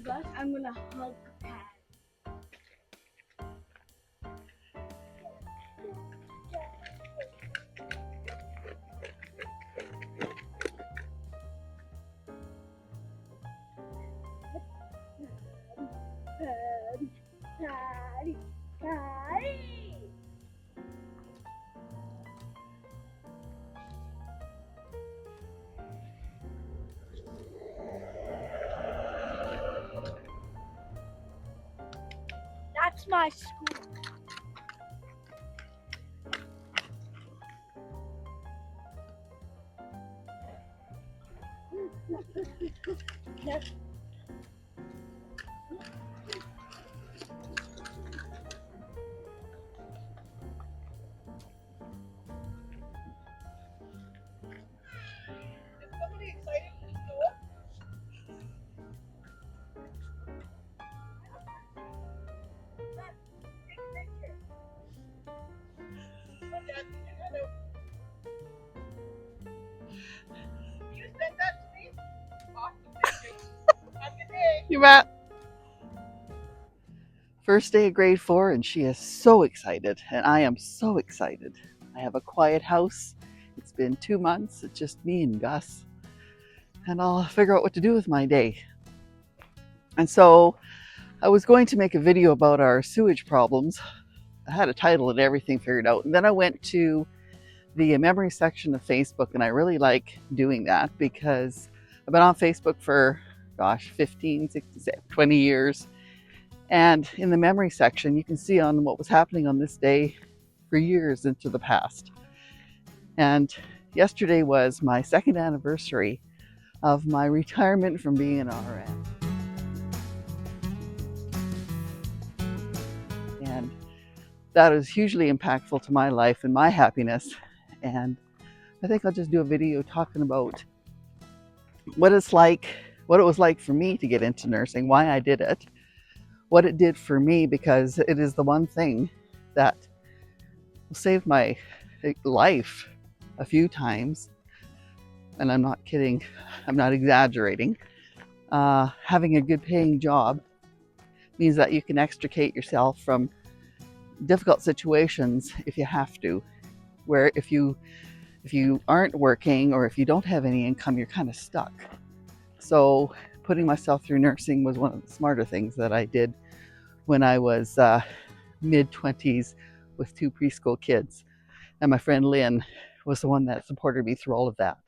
bus, I'm gonna hug Pat. Patty, Patty. That's my school. Yes. You bet. First day of grade 4, and she is so excited, and I am so excited. I have a quiet house. It's been 2 months. It's just me and Gus, and I'll figure out what to do with my day. And so I was going to make a video about our sewage problems. I had a title and everything figured out, and then I went to the memory section of Facebook, and I really like doing that because I've been on Facebook for 15, 16, 20 years. And in the memory section, you can see on what was happening on this day for years into the past. And yesterday was my 2nd anniversary of my retirement from being an RN. And that is hugely impactful to my life and my happiness. And I think I'll just do a video talking about what it was like for me to get into nursing, why I did it, what it did for me, because it is the one thing that saved my life a few times. And I'm not kidding, I'm not exaggerating. Having a good paying job means that you can extricate yourself from difficult situations if you have to, where if you aren't working or if you don't have any income, you're kind of stuck. So putting myself through nursing was one of the smarter things that I did when I was mid-20s with 2 preschool kids. And my friend Lynn was the one that supported me through all of that.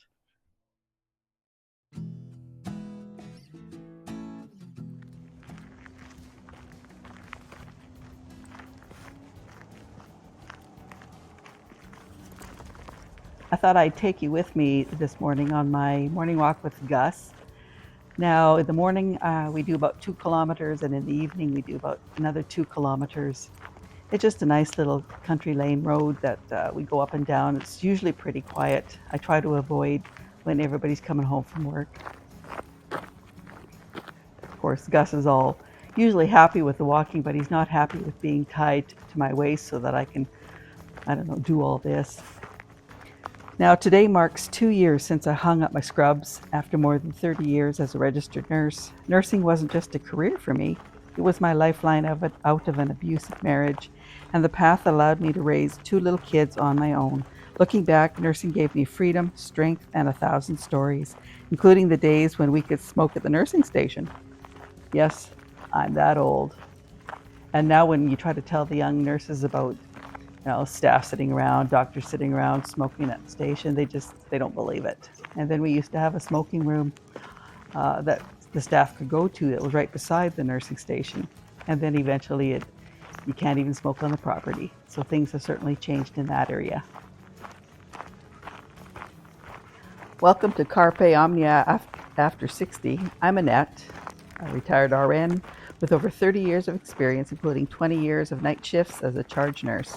I thought I'd take you with me this morning on my morning walk with Gus. Now, in the morning, we do about 2 kilometers, and in the evening, we do about another 2 kilometers. It's just a nice little country lane road that we go up and down. It's usually pretty quiet. I try to avoid when everybody's coming home from work. Of course, Gus is all usually happy with the walking, but he's not happy with being tied to my waist so that I can, do all this. Now, today marks 2 years since I hung up my scrubs after more than 30 years as a registered nurse. Nursing wasn't just a career for me. It was my lifeline out of an abusive marriage, and the path that allowed me to raise 2 little kids on my own. Looking back, nursing gave me freedom, strength, and 1,000 stories, including the days when we could smoke at the nursing station. Yes, I'm that old. And now when you try to tell the young nurses about staff sitting around, doctors sitting around smoking at the station, they don't believe it. And then we used to have a smoking room that the staff could go to that was right beside the nursing station. And then eventually you can't even smoke on the property. So things have certainly changed in that area. Welcome to Carpe, Omnia after 60. I'm Annette, a retired RN with over 30 years of experience, including 20 years of night shifts as a charge nurse.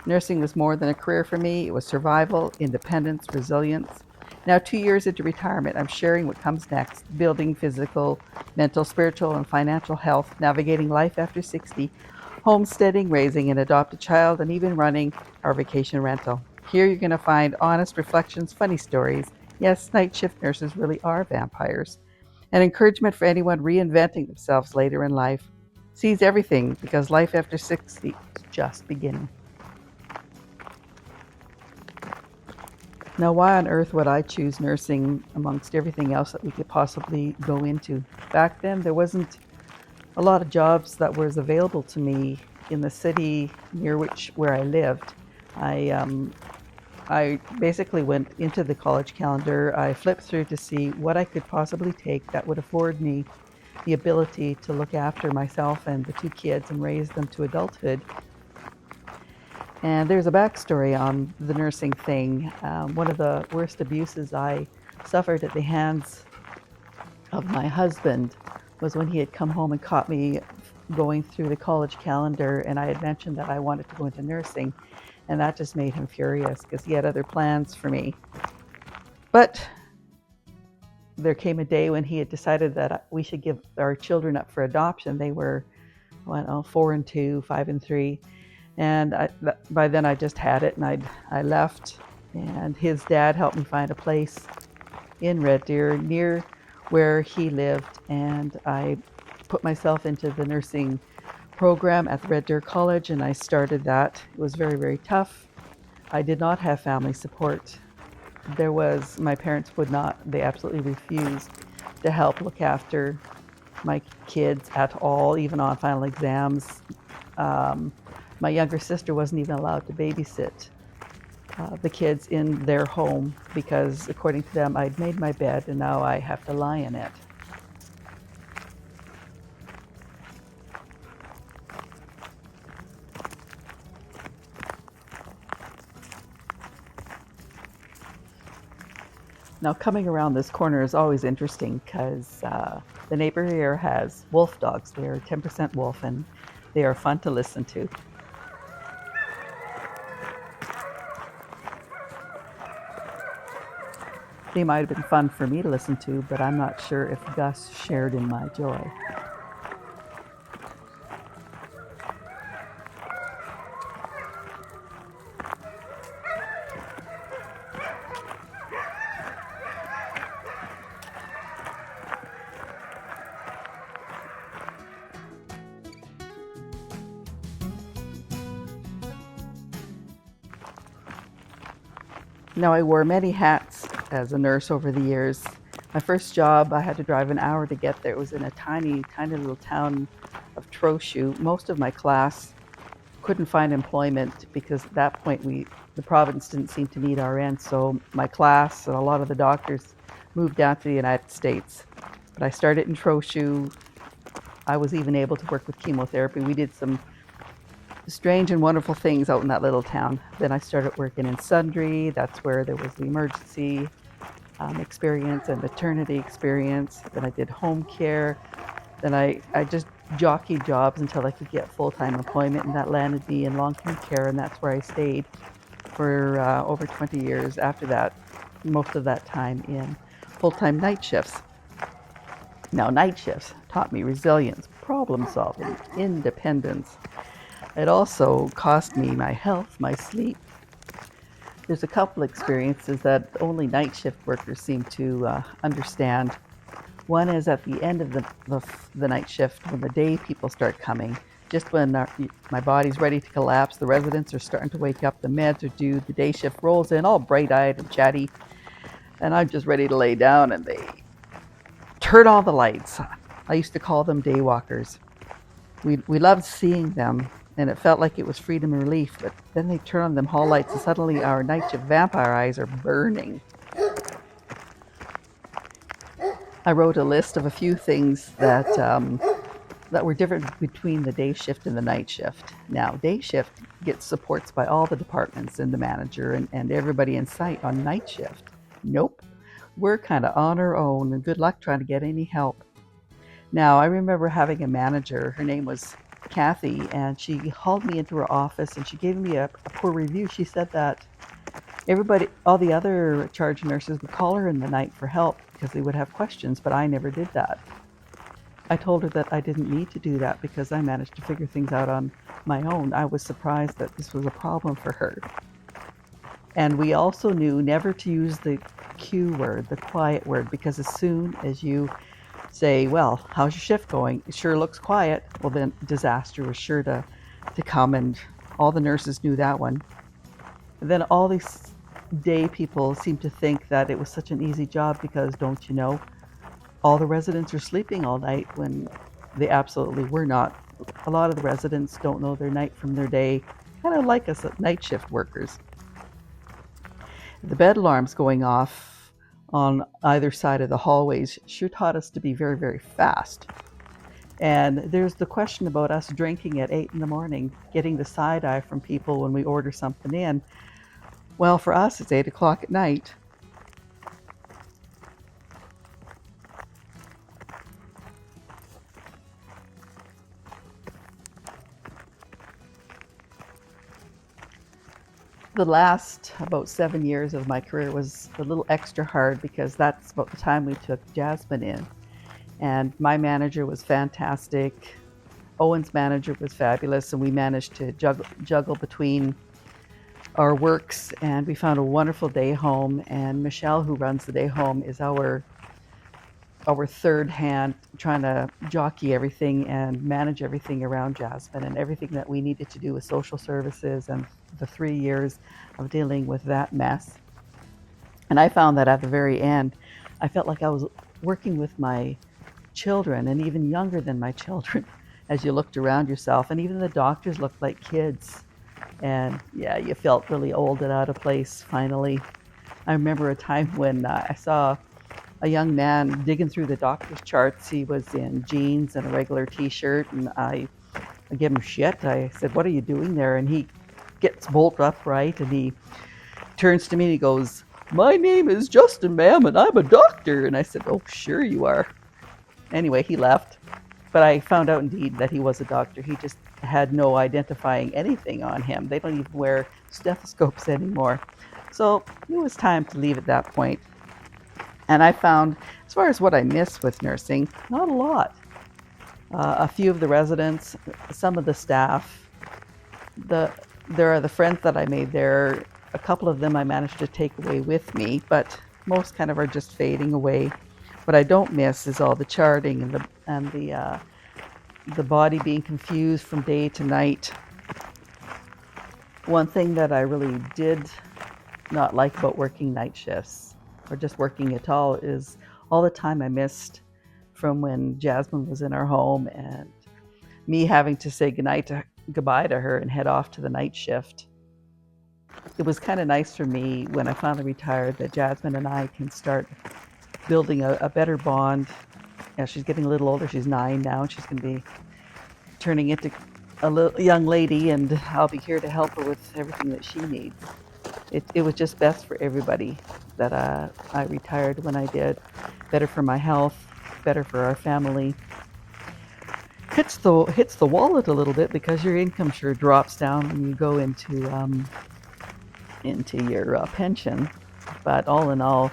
Nursing was more than a career for me. It was survival, independence, resilience. Now, 2 years into retirement, I'm sharing what comes next: building physical, mental, spiritual, and financial health, navigating life after 60, homesteading, raising an adopted child, and even running our vacation rental. Here you're going to find honest reflections, funny stories. Yes, night shift nurses really are vampires. and encouragement for anyone reinventing themselves later in life. Seize everything, because life after 60 is just beginning. Now, why on earth would I choose nursing amongst everything else that we could possibly go into? Back then, there wasn't a lot of jobs that was available to me in the city near where I lived. I basically went into the college calendar. I flipped through to see what I could possibly take that would afford me the ability to look after myself and the two kids and raise them to adulthood. And there's a backstory on the nursing thing. One of the worst abuses I suffered at the hands of my husband was when he had come home and caught me going through the college calendar, and I had mentioned that I wanted to go into nursing, and that just made him furious because he had other plans for me. But there came a day when he had decided that we should give our children up for adoption. They were 4 and 2, 5 and 3. And by then I just had it, and I left, and his dad helped me find a place in Red Deer near where he lived, and I put myself into the nursing program at the Red Deer College, and I started that. It was very, very tough. I did not have family support. My parents would not, they absolutely refused to help look after my kids at all, even on final exams. My younger sister wasn't even allowed to babysit the kids in their home because, according to them, I'd made my bed and now I have to lie in it. Now, coming around this corner is always interesting because the neighbor here has wolf dogs. They are 10% wolf, and they are fun to listen to. They might have been fun for me to listen to, but I'm not sure if Gus shared in my joy. Now, I wore many hats as a nurse over the years. My first job, I had to drive an hour to get there. It was in a tiny, tiny little town of Trochu. Most of my class couldn't find employment because at that point the province didn't seem to need RN. So my class and a lot of the doctors moved down to the United States. But I started in Trochu. I was even able to work with chemotherapy. We did some strange and wonderful things out in that little town. Then I started working in Sundre. That's where there was the emergency experience and maternity experience. Then I did home care. Then I just jockeyed jobs until I could get full-time employment, and that landed me in long-term care, and that's where I stayed for over 20 years after that, most of that time in full-time night shifts. Now, night shifts taught me resilience, problem solving, independence. It also cost me my health, my sleep. There's a couple experiences that only night shift workers seem to understand. One is at the end of the night shift, when the day people start coming, just when my body's ready to collapse, the residents are starting to wake up, the meds are due, the day shift rolls in, all bright-eyed and chatty, and I'm just ready to lay down, and they turn all the lights. I used to call them day walkers. We loved seeing them, and it felt like it was freedom and relief, but then they turn on them hall lights, and suddenly our night shift vampire eyes are burning. I wrote a list of a few things that were different between the day shift and the night shift. Now, day shift gets supports by all the departments and the manager and everybody in sight. On night shift, nope. We're kind of on our own, and good luck trying to get any help. Now, I remember having a manager, her name was Kathy, and she hauled me into her office and she gave me a poor review. She said that all the other charge nurses would call her in the night for help because they would have questions, but I never did that. I told her that I didn't need to do that because I managed to figure things out on my own. I was surprised that this was a problem for her. And we also knew never to use the Q word, the quiet word, because as soon as you say, well, how's your shift going? It sure looks quiet. Well, then disaster was sure to come, and all the nurses knew that one. And then all these day people seemed to think that it was such an easy job because, don't you know, all the residents are sleeping all night when they absolutely were not. A lot of the residents don't know their night from their day, kind of like us night shift workers. The bed alarms going off on either side of the hallways sure taught us to be very, very fast. And there's the question about us drinking at 8 in the morning, getting the side eye from people when we order something in. Well, for us, it's 8 o'clock at night. The last about 7 years of my career was a little extra hard because that's about the time we took Jasmine in. And my manager was fantastic. Owen's manager was fabulous, and we managed to juggle between our works, and we found a wonderful day home. And Michelle, who runs the day home, is our third hand, trying to jockey everything and manage everything around Jasmine and everything that we needed to do with social services and the 3 years of dealing with that mess. And I found that at the very end, I felt like I was working with my children, and even younger than my children, as you looked around yourself. And even the doctors looked like kids. And yeah, you felt really old and out of place finally. I remember a time when I saw a young man digging through the doctor's charts. He was in jeans and a regular t-shirt, and I gave him shit. I said, "What are you doing there?" And he gets bolt upright, and he turns to me and he goes, "My name is Justin, ma'am, and I'm a doctor." And I said, "Oh, sure you are." Anyway, he left. But I found out indeed that he was a doctor. He just had no identifying anything on him. They don't even wear stethoscopes anymore. So it was time to leave at that point. And I found, as far as what I miss with nursing, not a lot. A few of the residents, some of the staff, there are the friends that I made there. A couple of them I managed to take away with me, but most kind of are just fading away. What I don't miss is all the charting and the body being confused from day to night. One thing that I really did not like about working night shifts, or just working at all, is all the time I missed from when Jasmine was in our home and me having to say goodbye to her and head off to the night shift. It was kind of nice for me when I finally retired that Jasmine and I can start building a better bond. Yeah, she's getting a little older. She's 9 now. She's going to be turning into a young lady, and I'll be here to help her with everything that she needs. It was just best for everybody that I retired when I did. Better for my health, better for our family. Hits the wallet a little bit because your income sure drops down when you go into your pension. But all in all,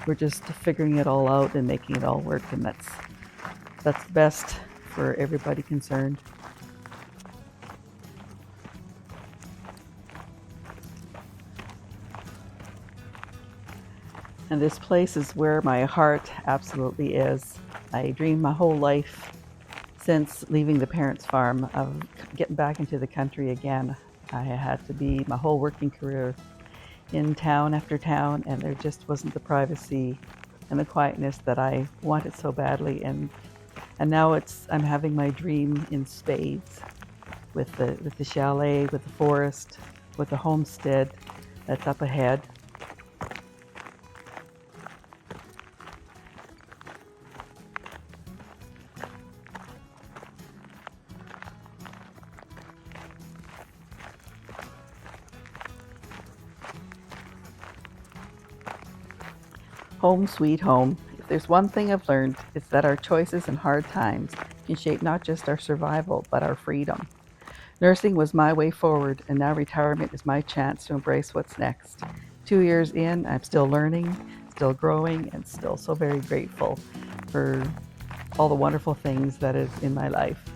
we're just figuring it all out and making it all work, and that's best for everybody concerned. And this place is where my heart absolutely is. I dreamed my whole life since leaving the parents' farm of getting back into the country again. I had to be my whole working career in town after town, and there just wasn't the privacy and the quietness that I wanted so badly. And now I'm having my dream in spades, with the chalet, with the forest, with the homestead that's up ahead. Home sweet home. If there's one thing I've learned, it's that our choices and hard times can shape not just our survival, but our freedom. Nursing was my way forward, and now retirement is my chance to embrace what's next. 2 years in, I'm still learning, still growing, and still so very grateful for all the wonderful things that is in my life.